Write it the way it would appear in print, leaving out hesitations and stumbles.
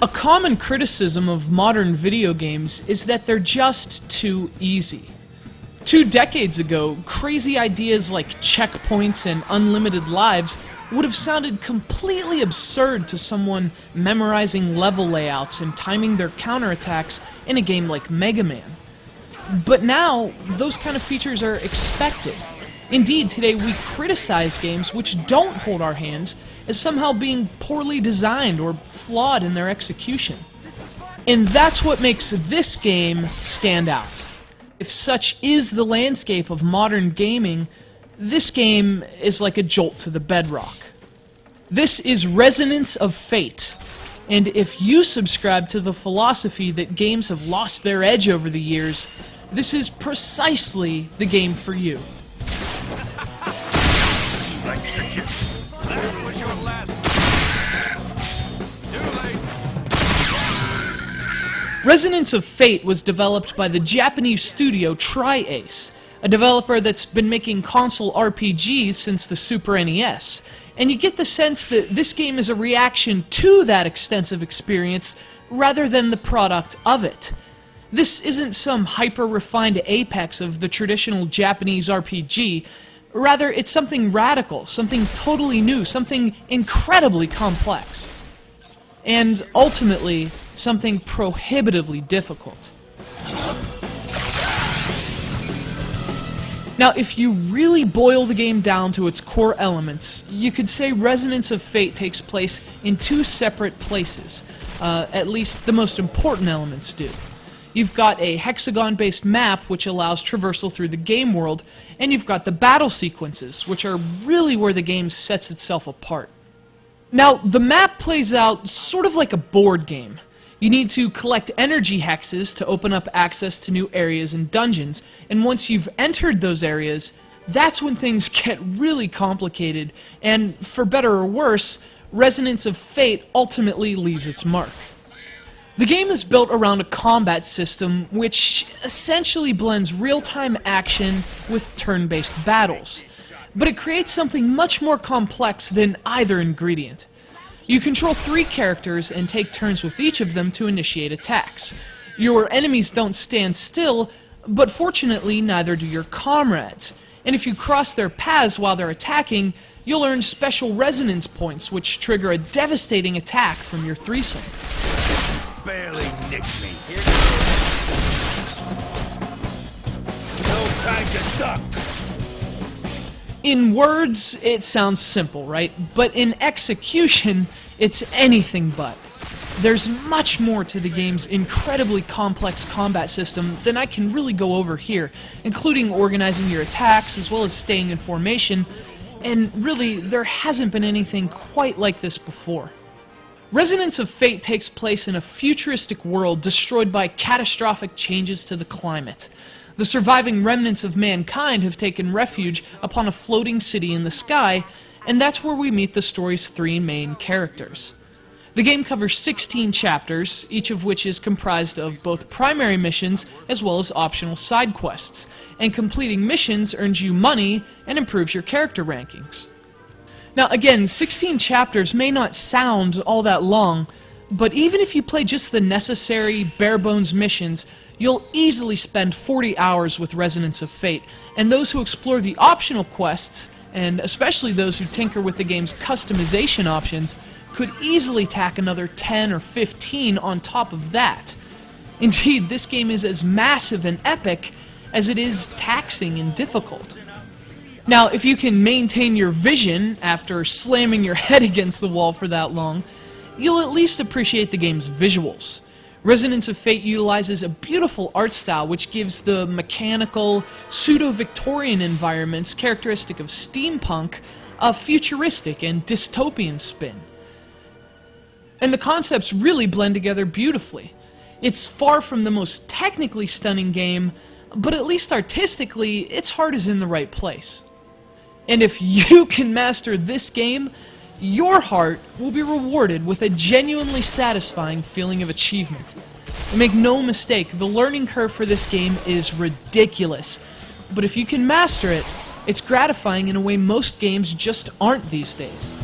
A common criticism of modern video games is that they're just too easy. 2 decades ago, crazy ideas like checkpoints and unlimited lives would have sounded completely absurd to someone memorizing level layouts and timing their counterattacks in a game like Mega Man. But now, those kind of features are expected. Indeed, today we criticize games which don't hold our hands as somehow being poorly designed or flawed in their execution. And that's what makes this game stand out. If such is the landscape of modern gaming, this game is like a jolt to the bedrock. This is Resonance of Fate, and if you subscribe to the philosophy that games have lost their edge over the years, this is precisely the game for you. That was your last. Too late. Resonance of Fate was developed by the Japanese studio Tri-Ace, a developer that's been making console RPGs since the Super NES, and you get the sense that this game is a reaction to that extensive experience rather than the product of it. This isn't some hyper-refined apex of the traditional Japanese RPG. Rather, it's something radical, something totally new, something incredibly complex. And ultimately, something prohibitively difficult. Now, if you really boil the game down to its core elements, you could say Resonance of Fate takes place in 2 separate places. At least the most important elements do. You've got a hexagon-based map which allows traversal through the game world, and you've got the battle sequences, which are really where the game sets itself apart. Now, the map plays out sort of like a board game. You need to collect energy hexes to open up access to new areas and dungeons, and once you've entered those areas, that's when things get really complicated, and for better or worse, Resonance of Fate ultimately leaves its mark. The game is built around a combat system which essentially blends real-time action with turn-based battles, but it creates something much more complex than either ingredient. You control 3 characters and take turns with each of them to initiate attacks. Your enemies don't stand still, but fortunately neither do your comrades, and if you cross their paths while they're attacking, you'll earn special resonance points which trigger a devastating attack from your threesome. Barely nicked me. No time to duck. In words, it sounds simple, right? But in execution, it's anything but. There's much more to the game's incredibly complex combat system than I can really go over here, including organizing your attacks as well as staying in formation, and really, there hasn't been anything quite like this before. Resonance of Fate takes place in a futuristic world destroyed by catastrophic changes to the climate. The surviving remnants of mankind have taken refuge upon a floating city in the sky, and that's where we meet the story's 3 main characters. The game covers 16 chapters, each of which is comprised of both primary missions as well as optional side quests, and completing missions earns you money and improves your character rankings. Now again, 16 chapters may not sound all that long, but even if you play just the necessary, bare-bones missions, you'll easily spend 40 hours with Resonance of Fate, and those who explore the optional quests, and especially those who tinker with the game's customization options, could easily tack another 10 or 15 on top of that. Indeed, this game is as massive and epic as it is taxing and difficult. Now, if you can maintain your vision after slamming your head against the wall for that long, you'll at least appreciate the game's visuals. Resonance of Fate utilizes a beautiful art style which gives the mechanical, pseudo-Victorian environments characteristic of steampunk a futuristic and dystopian spin. And the concepts really blend together beautifully. It's far from the most technically stunning game, but at least artistically, its heart is in the right place. And if you can master this game, your heart will be rewarded with a genuinely satisfying feeling of achievement. And make no mistake, the learning curve for this game is ridiculous. But if you can master it, it's gratifying in a way most games just aren't these days.